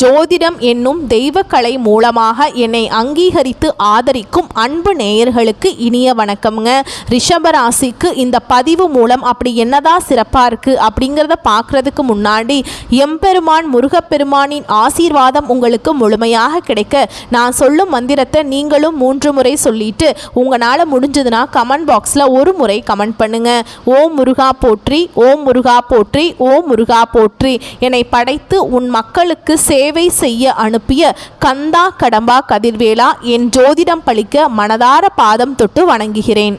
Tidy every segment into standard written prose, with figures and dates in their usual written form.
ஜோதிடம் என்னும் தெய்வக்கலை மூலமாக என்னை அங்கீகரித்து ஆதரிக்கும் அன்பு நேயர்களுக்கு இனிய வணக்கம்ங்க. ரிஷபராசிக்கு இந்த பதிவு மூலம் அப்படி என்னதான் சிறப்பாக இருக்குது அப்படிங்கிறத பார்க்குறதுக்கு முன்னாடி எம்பெருமான் முருகப்பெருமானின் ஆசீர்வாதம் உங்களுக்கு முழுமையாக கிடைக்க நான் சொல்லும் மந்திரத்தை நீங்களும் 3 முறை சொல்லிட்டு உங்களால் முடிஞ்சதுன்னா கமெண்ட் பாக்ஸில் ஒரு முறை கமெண்ட் பண்ணுங்க. ஓம் முருகா போற்றி, ஓம் முருகா போற்றி, ஓம் முருகா போற்றி. என்னை படைத்து உன் மக்களுக்கு சேவை செய்ய அனுப்பிய கந்தா கடம்பா கதிர்வேலா, என் ஜோதிடம் பழிக்க மனதார பாதம் தொட்டு வணங்குகிறேன்.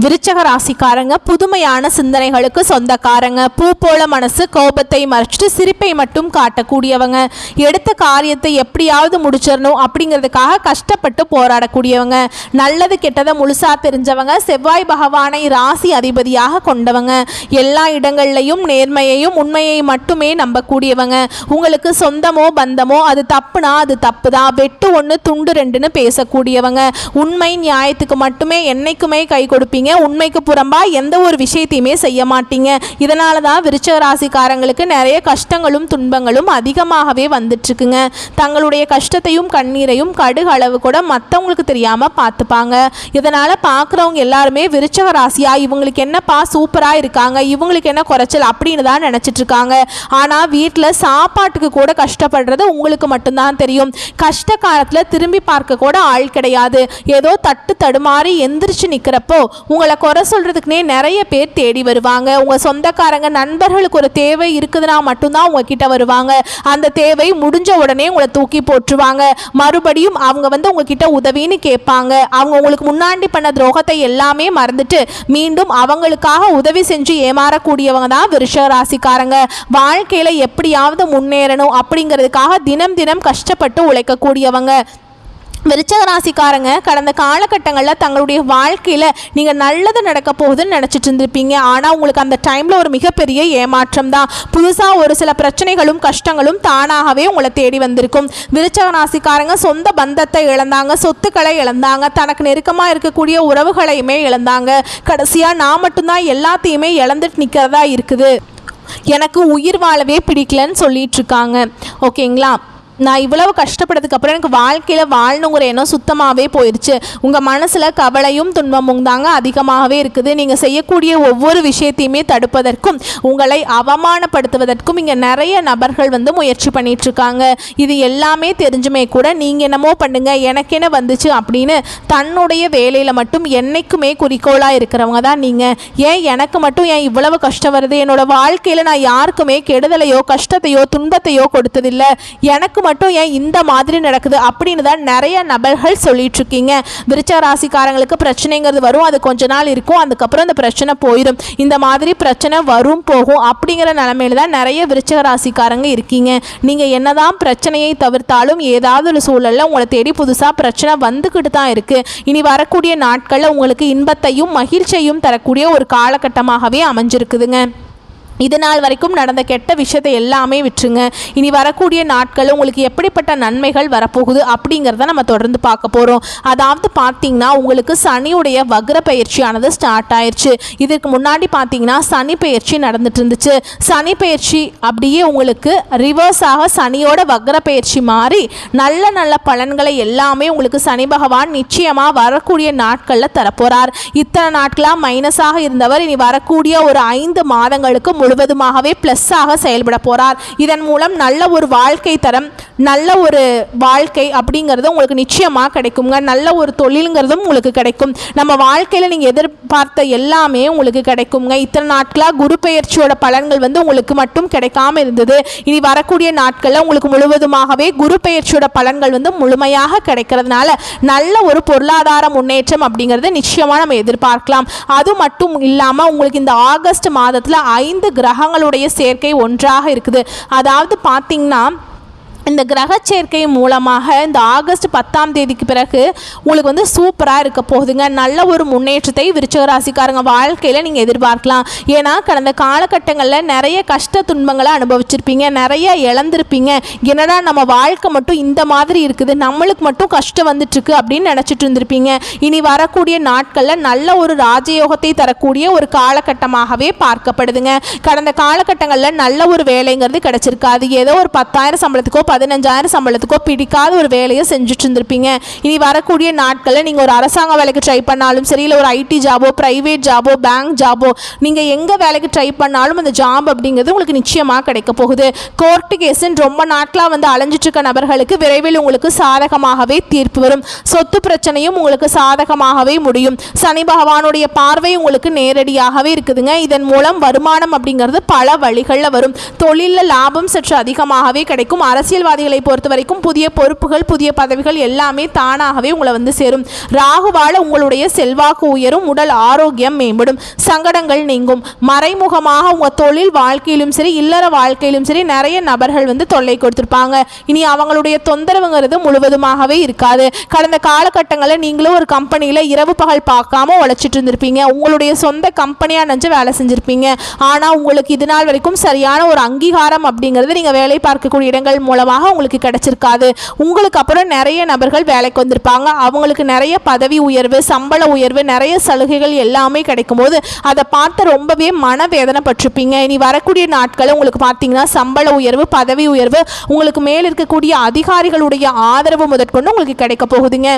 விருச்சக ராசிக்காரங்க புதுமையான சிந்தனைகளுக்கு சொந்தக்காரங்க. பூ போல மனசு, கோபத்தை மறைச்சிட்டு சிரிப்பை மட்டும் காட்டக்கூடியவங்க. எடுத்த காரியத்தை எப்படியாவது முடிச்சிடணும் அப்படிங்கிறதுக்காக கஷ்டப்பட்டு போராடக்கூடியவங்க. நல்லது கெட்டதை முழுசா தெரிஞ்சவங்க. செவ்வாய் பகவானை ராசி அதிபதியாக கொண்டவங்க. எல்லா இடங்கள்லையும் நேர்மையையும் உண்மையை மட்டுமே நம்பக்கூடியவங்க. உங்களுக்கு சொந்தமோ பந்தமோ அது தப்புனா அது தப்பு தான், வெட்டு 1 துண்டு 2ன்னு பேசக்கூடியவங்க. உண்மை நியாயத்துக்கு மட்டுமே என்னைக்குமே கை கொடுப்பீங்க. உண்மைக்கு புறம்பா எந்த ஒரு விஷயத்தையுமே செய்ய மாட்டீங்க. இதனால தான் விருச்சிக ராசிக்காரங்களுக்கு நிறைய கஷ்டங்களும் துன்பங்களும் அதிகமாகவே வந்துட்டு இருக்குங்க. தங்களுடைய கஷ்டத்தையும் கண்ணீரையும் கடுகு அளவு கூட மற்றவங்களுக்கு தெரியாம பார்த்துப்பாங்க. இதனால பார்க்குறவங்க எல்லாருமே விருச்சிக ராசியா இவங்களுக்கு என்னப்பா சூப்பரா இருக்காங்க, இவங்களுக்கு என்ன குறைச்சல் அப்படின்னு தான் நினைச்சிட்டு இருக்காங்க. ஆனா வீட்டில் சாப்பாட்டுக்கு கூட கஷ்டப்படுறது உங்களுக்கு மட்டும்தான் தெரியும். கஷ்ட காலத்துல திரும்பி பார்க்க கூட ஆள் கிடையாது. ஏதோ தட்டு தடுமாறி எந்திரிச்சு நிக்கிறப்போ உங்களை குறை சொல்றதுக்குனே நிறைய பேர் தேடி வருவாங்க. உங்க சொந்தக்காரங்க நண்பர்களுக்கு ஒரு தேவை இருக்குதுன்னா மட்டும்தான் உங்ககிட்ட வருவாங்க. அந்த தேவை முடிஞ்ச உடனே உங்களை தூக்கி போட்டுருவாங்க. மறுபடியும் அவங்க உங்ககிட்ட உதவின்னு கேட்பாங்க. அவங்க உங்களுக்கு முன்னாடி பண்ண துரோகத்தை எல்லாமே மறந்துட்டு மீண்டும் அவங்களுக்காக உதவி செஞ்சு ஏமாறக்கூடியவங்க தான் விருச்சிக ராசிக்காரங்க. வாழ்க்கையில எப்படியாவது முன்னேறணும் அப்படிங்கிறதுக்காக தினம் தினம் கஷ்டப்பட்டு உழைக்கக்கூடியவங்க. விருச்சிக ராசிக்காரங்க கடந்த காலகட்டங்களில் தங்களுடைய வாழ்க்கையில் நீங்கள் நல்லது நடக்க போகுதுன்னு நினச்சிட்டு இருந்திருப்பீங்க. ஆனால் உங்களுக்கு அந்த டைமில் ஒரு மிகப்பெரிய ஏமாற்றம் தான். புதுசாக ஒரு சில பிரச்சனைகளும் கஷ்டங்களும் தானாகவே உங்களை தேடி வந்திருக்கும். விருச்சிக ராசிக்காரங்க சொந்த பந்தத்தை இழந்தாங்க, சொத்துக்களை இழந்தாங்க, தனக்கு நெருக்கமாக இருக்கக்கூடிய உறவுகளையுமே இழந்தாங்க. கடைசியாக நான் மட்டும்தான் எல்லாத்தையுமே இழந்துட்டு நிற்கிறதா இருக்குது, எனக்கு உயிர் வாழவே பிடிக்கலன்னு சொல்லிட்டு இருக்காங்க. ஓகேங்களா, நான் இவ்வளவு கஷ்டப்பட்டதுக்கு அப்புறம் எனக்கு வாழ்க்கையில் வாழணுங்கிற எண்ணம் சுத்தமாகவே போயிடுச்சு. உங்கள் மனசில் கவலையும் துன்பமும் தாங்க அதிகமாகவே இருக்குது. நீங்கள் செய்யக்கூடிய ஒவ்வொரு விஷயத்தையுமே தடுப்பதற்கும் உங்களை அவமானப்படுத்துவதற்கும் இங்கே நிறைய நபர்கள் முயற்சி பண்ணிகிட்ருக்காங்க. இது எல்லாமே தெரிஞ்சுமே கூட நீங்கள் என்னமோ பண்ணுங்க எனக்கு என்ன வந்துச்சு அப்படின்னு தன்னுடைய வேலையில் மட்டும் என்றைக்குமே குறிக்கோளாக இருக்கிறவங்க தான் நீங்கள். ஏன் எனக்கு மட்டும் ஏன் இவ்வளவு கஷ்டம் வருது, என்னோடய வாழ்க்கையில் நான் யாருக்குமே கெடுதலையோ கஷ்டத்தையோ துன்பத்தையோ கொடுத்ததில்லை, எனக்கு மட்டும் ஏன் இந்த மாதிரி நடக்குது அப்படின்னு தான் நிறைய நபர்கள் சொல்லிட்டு இருக்கீங்க. விருச்சிக ராசிக்காரங்களுக்கு பிரச்சனைங்கிறது வரும், அது கொஞ்ச நாள் இருக்கும், அதுக்கப்புறம் அந்த பிரச்சனை போயிடும். இந்த மாதிரி பிரச்சனை வரும் போகும் அப்படிங்கிற நிலைமையில தான் நிறைய விருச்சிக ராசிக்காரங்க இருக்கீங்க. நீங்கள் என்னதான் பிரச்சனையை தவிர்த்தாலும் ஏதாவது ஒரு சூழலில் உங்களை தேடி புதுசாக பிரச்சனை வந்துக்கிட்டு தான் இருக்குது. இனி வரக்கூடிய நாட்களில் உங்களுக்கு இன்பத்தையும் மகிழ்ச்சியையும் தரக்கூடிய ஒரு காலகட்டமாகவே அமைஞ்சிருக்குதுங்க. இது நாள் வரைக்கும் நடந்த கெட்ட விஷயத்தை எல்லாமே விட்டுருங்க. இனி வரக்கூடிய நாட்கள் உங்களுக்கு எப்படிப்பட்ட நன்மைகள் வரப்போகுது அப்படிங்கிறத நம்ம தொடர்ந்து பார்க்க போகிறோம். அதாவது பார்த்தீங்கன்னா உங்களுக்கு சனியுடைய வக்ர பயிற்சியானது ஸ்டார்ட் ஆயிடுச்சு. இதுக்கு முன்னாடி பார்த்தீங்கன்னா சனி பயிற்சி நடந்துட்டு இருந்துச்சு. சனி பயிற்சி அப்படியே உங்களுக்கு ரிவர்ஸாக சனியோட வக்ர பயிற்சி மாறி நல்ல நல்ல பலன்களை எல்லாமே உங்களுக்கு சனி பகவான் நிச்சயமாக வரக்கூடிய நாட்களில் தரப்போகிறார். இத்தனை நாட்களாக மைனஸாக இருந்தவர் இனி வரக்கூடிய ஒரு 5 மாதங்களுக்கு முழுவதுமாகவே பிளஸ்ஸாக செயல்பட போறார். இதன் மூலம் நல்ல ஒரு வாழ்க்கை தரம், நல்ல ஒரு வாழ்க்கை அப்படிங்கிறது உங்களுக்கு நிச்சயமாக கிடைக்குங்க. நல்ல ஒரு தொழிலுங்கிறதும் உங்களுக்கு கிடைக்கும். நம்ம வாழ்க்கையில் நீங்கள் எதிர்பார்த்த எல்லாமே உங்களுக்கு கிடைக்குங்க. இத்தனை நாட்களாக குரு பெயர்ச்சியோட பலன்கள் உங்களுக்கு மட்டும் கிடைக்காம இருந்தது. இனி வரக்கூடிய நாட்களில் உங்களுக்கு முழுவதுமாகவே குரு பெயர்ச்சியோட பலன்கள் முழுமையாக கிடைக்கிறதுனால நல்ல ஒரு பொருளாதார முன்னேற்றம் அப்படிங்கிறது நிச்சயமாக நம்ம எதிர்பார்க்கலாம். அது மட்டும் இல்லாமல் உங்களுக்கு இந்த ஆகஸ்ட் மாதத்தில் 5 கிரகங்களுடைய சேர்க்கை ஒன்றாக இருக்குது. அதாவது பார்த்தீங்கன்னா இந்த கிரக சேர்க்கை மூலமாக இந்த ஆகஸ்ட் 10ஆம் தேதிக்கு பிறகு உங்களுக்கு சூப்பராக இருக்க போகுதுங்க. நல்ல ஒரு முன்னேற்றத்தை விருச்சிக ராசிக்காரங்க வாழ்க்கையில் நீங்கள் எதிர்பார்க்கலாம். ஏன்னா கடந்த காலகட்டங்களில் நிறைய கஷ்ட துன்பங்களை அனுபவிச்சிருப்பீங்க, நிறைய இழந்திருப்பீங்க. என்னடா நம்ம வாழ்க்கை மட்டும் இந்த மாதிரி இருக்குது, நம்மளுக்கு மட்டும் கஷ்டம் வந்துட்டுருக்கு அப்படின்னு நினச்சிட்டு இருந்திருப்பீங்க. இனி வரக்கூடிய நாட்களில் நல்ல ஒரு ராஜயோகத்தை தரக்கூடிய ஒரு காலகட்டமாகவே பார்க்கப்படுதுங்க. கடந்த காலகட்டங்களில் நல்ல ஒரு வேலைங்கிறது கிடைச்சிருக்காது. ஏதோ ஒரு 10,000 சம்பளத்துக்கோ 15,000 சம்பளத்துக்கோ பிடிக்காத ஒரு வேலையை செஞ்சுட்டு இருந்திருப்பீங்க. இனி வரக்கூடிய நாட்களில் நீங்கள் ஒரு அரசாங்க வேலைக்கு ட்ரை பண்ணாலும் சரி, இல்லை ஒரு ஐடி ஜாபோ, ப்ரைவேட் ஜாபோ, பேங்க் ஜாபோ, நீங்கள் எங்கே வேலைக்கு ட்ரை பண்ணாலும் அந்த ஜாப் அப்படிங்கிறது உங்களுக்கு நிச்சயமாக கிடைக்க போகுது. கோர்ட்டு கேஸுன்னு ரொம்ப நாட்களாக வந்து அலைஞ்சிட்டு இருக்க நபர்களுக்கு விரைவில் உங்களுக்கு சாதகமாகவே தீர்ப்பு வரும். சொத்து பிரச்சனையும் உங்களுக்கு சாதகமாகவே முடியும். சனி பகவானுடைய பார்வை உங்களுக்கு நேரடியாகவே இருக்குதுங்க. இதன் மூலம் வருமானம் அப்படிங்கிறது பல வழிகளில் வரும். தொழிலில் லாபம் சற்று அதிகமாகவே கிடைக்கும். அரசியல்வாதிகளை பொறுத்த வரைக்கும் புதிய பொறுப்புகள், புதிய பதவிகள் எல்லாமே தானாகவே உங்களை வந்து சேரும். ராகுவால உங்களுடைய செல்வாக்கு உயரும், உடல் ஆரோக்கியம் மேம்படும், சங்கடங்கள் நீங்கும். மறைமுகமாக உங்கள் தொழில் வாழ்க்கையிலும் சரி, இல்லற வாழ்க்கையிலும் சரி நிறைய நபர்கள் வந்து தொல்லை கொடுத்துருப்பாங்க. இனி அவங்களுடைய தொந்தரவுங்கிறது முழுவதுமாகவே இருக்காது. கடந்த காலகட்டங்களில் நீங்களும் ஒரு கம்பெனியில் இரவு பகல் பார்க்காம உழைச்சிட்டு இருந்திருப்பீங்க. உங்களுடைய சொந்த கம்பெனியாக நினச்சி வேலை செஞ்சுருப்பீங்க. ஆனால் உங்களுக்கு இது நாள் வரைக்கும் சரியான ஒரு அங்கீகாரம் அப்படிங்கிறது நீங்கள் வேலை பார்க்கக்கூடிய இடங்கள் மூலமாக உங்களுக்கு கிடைச்சிருக்காது. உங்களுக்கு அப்புறம் நிறைய நபர்கள் வேலைக்கு வந்திருப்பாங்க. அவங்களுக்கு நிறைய பதவி உயர்வு, சம்பள உயர்வு, நிறைய சலுகைகள் எல்லாமே கிடைக்கும் போது அதை பார்த்து ரொம்பவே மனவேதனைப்பட்டிருப்பீங்க. இனி வரக்கூடிய நாட்களில் உங்களுக்கு பார்த்தீங்கன்னா சம்பள உயர்வு, பதவி உயர்வு, உங்களுக்கு மேல் இருக்கக்கூடிய அதிகாரிகளுடைய ஆதரவு முதற்கொண்டு உங்களுக்கு கிடைக்க போகுதுங்க.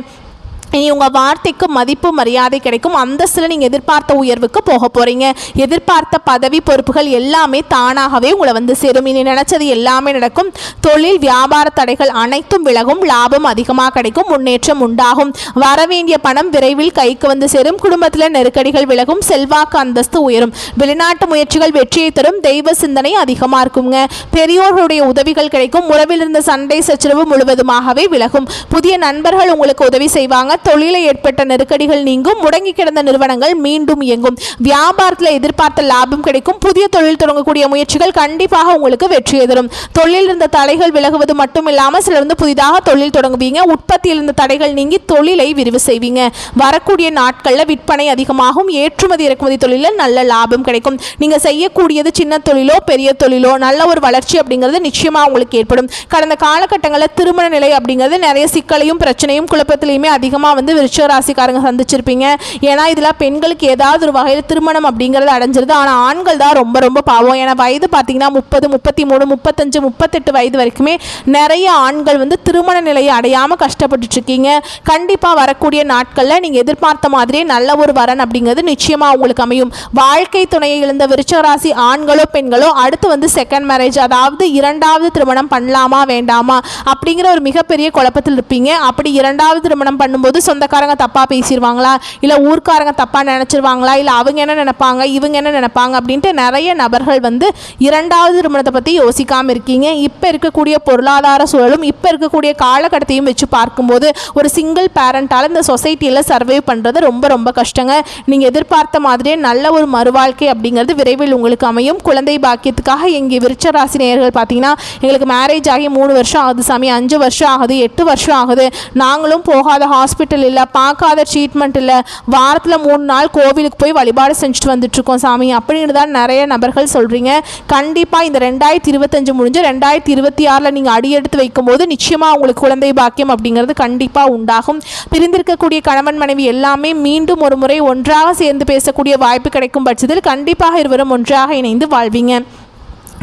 இனி உங்கள் வார்த்தைக்கு மதிப்பு மரியாதை கிடைக்கும். அந்தஸ்தில் நீங்கள் எதிர்பார்த்த உயர்வுக்கு போக போகிறீங்க. எதிர்பார்த்த பதவி பொறுப்புகள் எல்லாமே தானாகவே உங்களை வந்து சேரும். இனி நினச்சது எல்லாமே நடக்கும். தொழில் வியாபார தடைகள் அனைத்தும் விலகும். லாபம் அதிகமாக கிடைக்கும். முன்னேற்றம் உண்டாகும். வரவேண்டிய பணம் விரைவில் கைக்கு வந்து சேரும். குடும்பத்தில் நெருக்கடிகள் விலகும். செல்வாக்கு அந்தஸ்து உயரும். வெளிநாட்டு முயற்சிகள் வெற்றியை தரும். தெய்வ சிந்தனை அதிகமாக இருக்குங்க. பெரியோர்களுடைய உதவிகள் கிடைக்கும். உறவில் இருந்த சண்டை சச்சரவு முழுவதுமாகவே விலகும். புதிய நண்பர்கள் உங்களுக்கு உதவி செய்வாங்க. தொழிலை ஏற்பட்ட நெருக்கடிகள் நீங்கும். முடங்கி கிடந்த நிறுவனங்கள் மீண்டும் இயங்கும். வியாபாரத்தில் எதிர்பார்த்த லாபம் கிடைக்கும். புதிய தொழில் தொடங்கக்கூடிய முயற்சிகள் கண்டிப்பாக உங்களுக்கு வெற்றியை தரும். தொழில் இருந்த தடைகள் விலகுவது மட்டும் இல்லாமல் சிலர் வந்து புதிதாக தொழில் தொடங்குவீங்க. உற்பத்தியில் இருந்த தடைகள் நீங்கி தொழிலை விரிவு செய்வீங்க. வரக்கூடிய நாட்களில் விற்பனை அதிகமாகும். ஏற்றுமதி இறக்குமதி தொழிலில் நல்ல லாபம் கிடைக்கும். நீங்கள் செய்யக்கூடியது சின்ன தொழிலோ பெரிய தொழிலோ நல்ல ஒரு வளர்ச்சி அப்படிங்கிறது நிச்சயமாக உங்களுக்கு ஏற்படும். கடந்த காலகட்டங்களில் திருமண நிலை அப்படிங்கிறது நிறைய சிக்கலையும் பிரச்சனையும் குழப்பத்திலையுமே அதிகமாக வந்து விருச்சிக ராசிக்காரங்க சந்திச்சிருப்பீங்க. ஏன்னா இதில் பெண்களுக்கு ஏதாவது ஒரு வகையில் திருமணம் அப்படிங்கிறது அடைஞ்சிருது. ஆனால் ஆண்கள் தான் ரொம்ப ரொம்ப பாவம். ஏன்னா வயது பார்த்தீங்கன்னா 30, 33, 35, 38 வயது வரைக்குமே நிறைய ஆண்கள் வந்து திருமண நிலையை அடையாமல் கஷ்டப்பட்டுட்டு இருக்கீங்க. கண்டிப்பாக வரக்கூடிய நாட்களில் நீங்கள் எதிர்பார்த்த மாதிரியே நல்ல ஒரு வரன் அப்படிங்கிறது நிச்சயமாக உங்களுக்கு அமையும். வாழ்க்கை துணையை இழந்த விருச்சிக ராசி ஆண்களோ பெண்களோ அடுத்து வந்து செகண்ட் மேரேஜ், அதாவது இரண்டாவது திருமணம் பண்ணலாமா வேண்டாமா அப்படிங்கிற ஒரு மிகப்பெரிய குழப்பத்தில் இருப்பீங்க. அப்படி இரண்டாவது திருமணம் பண்ணும்போது சொந்தக்காரங்க தப்பாக பேசிடுவாங்களா, இல்லை ஊர்க்காரங்க தப்பாக நினச்சிருவாங்களா, இல்லை அவங்க என்ன நினைப்பாங்க, இவங்க என்ன நினைப்பாங்க அப்படின்ட்டு நிறைய நபர்கள் வந்து இரண்டாவது திருமணத்தை பற்றி யோசிக்காமல் இருக்கீங்க. இப்போ இருக்கக்கூடிய பொருளாதார சூழலும் இப்போ இருக்கக்கூடிய காலகட்டத்தையும் வச்சு பார்க்கும்போது ஒரு சிங்கிள் பேரண்டால் இந்த சொசைட்டியில் சர்வை பண்ணுறது ரொம்ப ரொம்ப கஷ்டங்க. நீங்கள் எதிர்பார்த்த மாதிரியே நல்ல ஒரு மறுவாழ்க்கை அப்படிங்கிறது விரைவில் உங்களுக்கு அமையும். குழந்தை பாக்கியத்துக்காக எங்கள் விருச்சிக ராசி நேயர்கள் பார்த்தீங்கன்னா எங்களுக்கு மேரேஜ் ஆகி 3 வருஷம் ஆகுது சாமி, 5 வருஷம் ஆகுது, 8 வருஷம் ஆகுது, நாங்களும் போகாத ஹாஸ்பிட்டல் இல்லை, பார்க்காத ட்ரீட்மெண்ட் இல்லை, வாரத்தில் 3 நாள் கோவிலுக்கு போய் வழிபாடு செஞ்சுட்டு வந்துட்டுருக்கோம் சாமி அப்படின்னு தான் நிறைய நபர்கள் சொல்கிறீங்க. கண்டிப்பாக இந்த 2025 முடிஞ்சு 2026 நீங்கள் அடியெடுத்து வைக்கும்போது நிச்சயமாக உங்களுக்கு குழந்தை பாக்கியம் அப்படிங்கிறது கண்டிப்பாக உண்டாகும். பிரிந்திருக்கக்கூடிய கணவன் மனைவி எல்லாமே மீண்டும் ஒரு முறை ஒன்றாக சேர்ந்து பேசக்கூடிய வாய்ப்பு கிடைக்கும் பட்சத்தில் கண்டிப்பாக இருவரும் ஒன்றாக இணைந்து வாழ்வீங்க.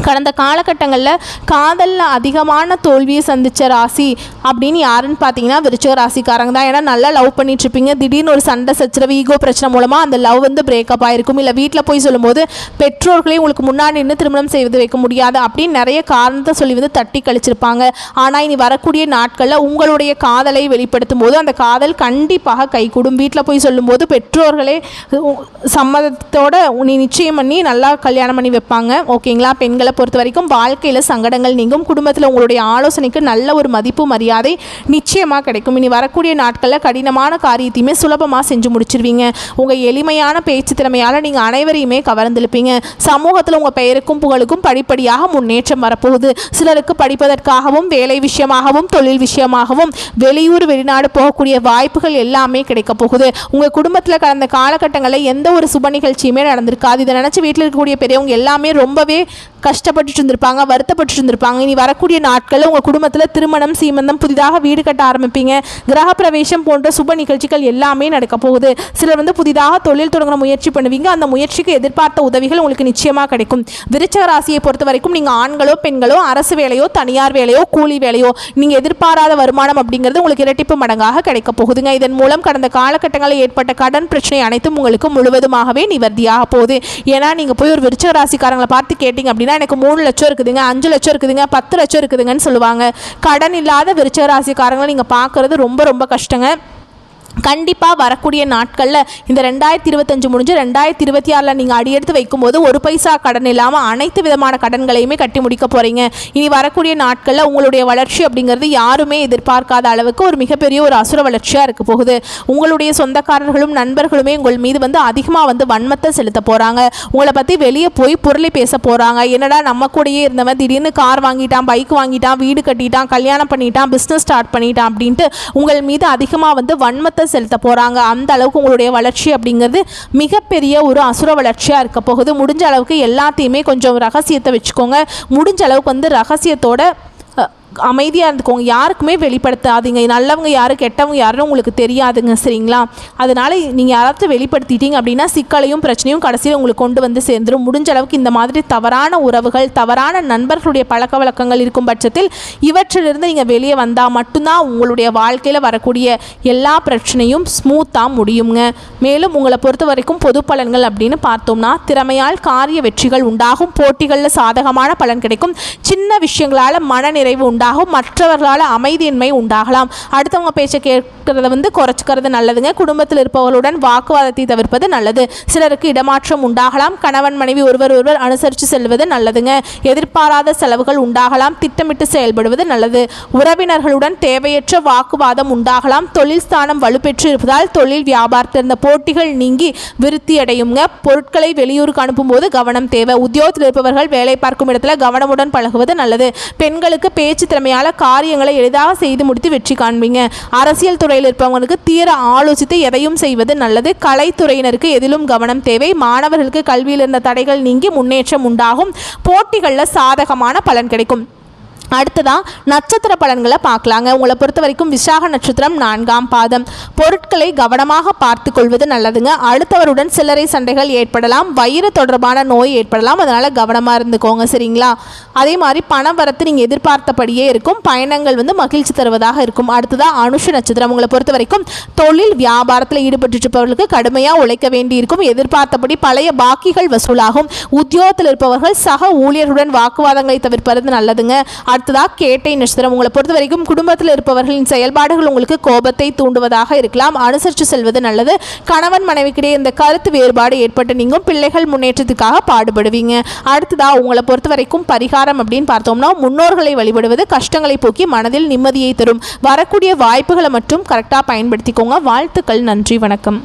கடந்த காலகட்டங்களில் காதலில் அதிகமான தோல்வியை சந்தித்த ராசி அப்படின்னு யாருன்னு பார்த்தீங்கன்னா விருச்சிக ராசிக்காரங்க தான். ஏன்னா நல்லா லவ் பண்ணிட்டுருப்பீங்க. திடீர்னு ஒரு சண்டை சச்சரவு, ஈகோ பிரச்சனை மூலமாக அந்த லவ் வந்து பிரேக்கப் ஆகிருக்கும். இல்லை வீட்டில் போய் சொல்லும்போது பெற்றோர்களே உங்களுக்கு முன்னாடி நின்று திருமணம் செய்து வைக்க முடியாது அப்படின்னு நிறைய காரணத்தை சொல்லி வந்து தட்டி கழிச்சிருப்பாங்க. ஆனால் இனி வரக்கூடிய நாட்களில் உங்களுடைய காதலை வெளிப்படுத்தும் போது அந்த காதல் கண்டிப்பாக கைகூடும். வீட்டில் போய் சொல்லும்போது பெற்றோர்களே சம்மதத்தோடு நீ நிச்சயம் பண்ணி நல்லா கல்யாணம் பண்ணி வைப்பாங்க. ஓகேங்களா? பெண்கள் பொறுத்த வரைக்கும் வாழ்க்கையில் சங்கடங்கள் நீங்கும். குடும்பத்தில் உங்களுடைய ஆலோசனைக்கு நல்ல ஒரு மதிப்பு மரியாதை நிச்சயமாக கிடைக்கும். இனி வரக்கூடிய நாட்களில் கடினமான காரியத்தையுமே சுலபமாக செஞ்சு முடிச்சிருவீங்க. உங்கள் எளிமையான பேச்சு திறமையால் நீங்கள் அனைவரையுமே கவர்ந்திருப்பீங்க. சமூகத்தில் உங்கள் பெயருக்கும் புகழுக்கும் படிப்படியாக முன்னேற்றம் வரப்போகுது. சிலருக்கு படிப்பதற்காகவும் வேலை விஷயமாகவும் தொழில் விஷயமாகவும் வெளியூர் வெளிநாடு போகக்கூடிய வாய்ப்புகள் எல்லாமே கிடைக்க போகுது. உங்கள் குடும்பத்தில் கடந்த காலகட்டங்களில் எந்த ஒரு சுப நிகழ்ச்சியுமே நடந்திருக்காது. இதை நினச்சி வீட்டில் இருக்கக்கூடிய பெரியவங்க எல்லாமே ரொம்பவே கஷ்டப்பட்டுட்டு இருந்திருப்பாங்க, வருத்தப்பட்டு இருந்திருப்பாங்க. இனி வரக்கூடிய நாட்களில் உங்கள் குடும்பத்தில் திருமணம், சீமந்தம், புதிதாக வீடு கட்ட ஆரம்பிப்பீங்க. கிரகப்பிரவேசம் போன்ற சுப நிகழ்ச்சிகள் எல்லாமே நடக்க போகுது. சிலர் புதிதாக தொழில் தொடங்குற முயற்சி பண்ணுவீங்க. அந்த முயற்சிக்கு எதிர்பார்த்த உதவிகள் உங்களுக்கு நிச்சயமாக கிடைக்கும். விருச்சிக ராசியை பொறுத்த வரைக்கும் நீங்கள் ஆண்களோ பெண்களோ அரசு வேலையோ தனியார் வேலையோ கூலி வேலையோ நீங்கள் எதிர்பாராத வருமானம் அப்படிங்கிறது உங்களுக்கு இரட்டிப்பு மடங்காக கிடைக்க போகுதுங்க. இதன் மூலம் கடந்த காலகட்டங்களில் ஏற்பட்ட கடன் பிரச்சனை அனைத்தும் உங்களுக்கு முழுவதுமாகவே நிவர்த்தியாக போகுது. ஏன்னா நீங்கள் போய் ஒரு விருச்சிக ராசிக்காரங்களை பார்த்து கேட்டிங்க அப்படின்னா எனக்கு 3 லட்சம் இருக்குதுங்க, 5 லட்சம் இருக்குதுங்க, 10 லட்சம் இருக்குதுங்கன்னு சொல்லுவாங்க. கடன் இல்லாத விருச்சிக ராசிக்காரங்களை நீங்கள் பார்க்குறது ரொம்ப ரொம்ப கஷ்டங்க. கண்டிப்பாக வரக்கூடிய நாட்களில் இந்த 2025 முடிஞ்சு 2026 நீங்கள் அடியெடுத்து வைக்கும்போது ஒரு பைசா கடன் இல்லாமல் அனைத்து விதமான கடன்களையுமே கட்டி முடிக்க போகிறீங்க. இனி வரக்கூடிய நாட்களில் உங்களுடைய வளர்ச்சி அப்படிங்கிறது யாருமே எதிர்பார்க்காத அளவுக்கு ஒரு மிகப்பெரிய ஒரு அசுர வளர்ச்சியாக இருக்க போகுது. உங்களுடைய சொந்தக்காரர்களும் நண்பர்களுமே உங்கள் மீது அதிகமாக வன்மத்தை செலுத்த போகிறாங்க. உங்களை பற்றி வெளியே போய் பொருளை பேச போகிறாங்க. என்னடா நம்ம கூடயே இருந்தவன் திடீர்னு கார் வாங்கிட்டான், பைக் வாங்கிட்டான், வீடு கட்டிட்டான், கல்யாணம் பண்ணிட்டான், பிஸ்னஸ் ஸ்டார்ட் பண்ணிட்டான் அப்படின்ட்டு உங்கள் மீது அதிகமாக வன்மத்தை செலுத்த போகிறாங்க. அந்த அளவுக்கு உங்களுடைய வளர்ச்சி அப்படிங்கிறது மிகப்பெரிய ஒரு அசுர வளர்ச்சியாக இருக்க போகுது. முடிஞ்ச அளவுக்கு எல்லாத்தையுமே கொஞ்சம் ரகசியத்தை வச்சுக்கோங்க. முடிஞ்ச அளவுக்கு ரகசியத்தோட அமைதியாக இருந்துக்கோங்க. யாருக்குமே வெளிப்படுத்தாதீங்க. நல்லவங்க யார் கெட்டவங்க யாருன்னு உங்களுக்கு தெரியாதுங்க, சரிங்களா? அதனால் நீங்கள் யாராவது வெளிப்படுத்திட்டீங்க அப்படின்னா சிக்கலையும் பிரச்சனையும் கடைசியில் உங்களுக்கு கொண்டு சேர்ந்துடும். முடிஞ்ச அளவுக்கு இந்த மாதிரி தவறான உறவுகள், தவறான நண்பர்களுடைய பழக்க வழக்கங்கள் இருக்கும் பட்சத்தில் இவற்றிலிருந்து நீங்கள் வெளியே வந்தால் மட்டும்தான் உங்களுடைய வாழ்க்கையில் வரக்கூடிய எல்லா பிரச்சனையும் ஸ்மூத்தாக முடியுங்க. மேலும் உங்களை பொறுத்த வரைக்கும் பொது பலன்கள் அப்படின்னு பார்த்தோம்னா திறமையால் காரிய வெற்றிகள் உண்டாகும். போட்டிகளில் சாதகமான பலன் கிடைக்கும். சின்ன விஷயங்களால் மனநிறைவு உண்டாகும். மற்றவர்களால் அமைதியின்மை உண்டாகலாம். அடுத்தவங்க பேச்சை கேட்கறத குறைச்சிக்கிறது நல்லதுங்க. குடும்பத்தில் இருப்பவர்களுடன் வாக்குவாதத்தை தவிர்ப்பது நல்லது. சிலருக்கு இடமாற்றம் உண்டாகலாம். கணவன் மனைவி ஒருவர் அனுசரித்து செல்வது நல்லதுங்க. எதிர்பாராத செலவுகள் உண்டாகலாம். திட்டமிட்டு செயல்படுவது நல்லது. உறவினர்களுடன் தேவையற்ற வாக்குவாதம் உண்டாகலாம். தொழில் ஸ்தானம் வலுப்பெற்று இருப்பதால் தொழில் வியாபாரத்தில் இருந்த போட்டிகள் நீங்கி விருத்தி அடையுங்க. பொருட்களை வெளியூருக்கு அனுப்பும்போது கவனம் தேவை. உத்தியோகத்தில் இருப்பவர்கள் வேலை பார்க்கும் இடத்துல கவனமுடன் பழகுவது நல்லது. பெண்களுக்கு பேச்சு திறமையால காரியங்களை எளிதாக செய்து முடித்து வெற்றி காண்பீங்க. அரசியல் துறையில் இருப்பவங்களுக்கு தீர ஆலோசித்து எதையும் செய்வது நல்லது. கலைத்துறையினருக்கு எதிலும் கவனம் தேவை. மாணவர்களுக்கு கல்வியில் இருந்த தடைகள் நீங்கி முன்னேற்றம் உண்டாகும். போட்டிகளில் சாதகமான பலன் கிடைக்கும். அடுத்ததான் நட்சத்திர பலன்களை பார்க்கலாங்க. உங்களை பொறுத்த வரைக்கும் விசாக நட்சத்திரம் 4ஆம் பாதம். பொருட்களை கவனமாக பார்த்து கொள்வது நல்லதுங்க. அடுத்தவருடன் சில்லறை சண்டைகள் ஏற்படலாம். வயிறு தொடர்பான நோய் ஏற்படலாம். அதனால் கவனமாக இருந்துக்கோங்க, சரிங்களா? அதே மாதிரி பணம் வரத்து நீங்கள் எதிர்பார்த்தபடியே இருக்கும். பயணங்கள் மகிழ்ச்சி தருவதாக இருக்கும். அடுத்ததான் அனுஷ நட்சத்திரம். உங்களை பொறுத்த வரைக்கும் தொழில் வியாபாரத்தில் ஈடுபட்டு இருப்பவர்களுக்கு கடுமையாக உழைக்க வேண்டியிருக்கும். எதிர்பார்த்தபடி பழைய பாக்கிகள் வசூலாகும். உத்தியோகத்தில் இருப்பவர்கள் சக ஊழியர்களுடன் வாக்குவாதங்களை தவிர்ப்பது நல்லதுங்க. அடுத்ததாக கேட்டை நட்சத்திரம். உங்களை பொறுத்த வரைக்கும் குடும்பத்தில் இருப்பவர்களின் செயல்பாடுகள் உங்களுக்கு கோபத்தை தூண்டுவதாக இருக்கலாம். அனுசரித்து செல்வது நல்லது. கணவன் மனைவிக்கிடையே இந்த கருத்து வேறுபாடு ஏற்பட்டு நீங்கும். பிள்ளைகள் முன்னேற்றத்துக்காக பாடுபடுவீங்க. அடுத்ததாக உங்களை பொறுத்த வரைக்கும் பரிகாரம் அப்படின்னு பார்த்தோம்னா முன்னோர்களை வழிபடுவது கஷ்டங்களை போக்கி மனதில் நிம்மதியை தரும். வரக்கூடிய வாய்ப்புகளை மட்டும் கரெக்டாக பயன்படுத்திக்கோங்க. வாழ்த்துக்கள். நன்றி, வணக்கம்.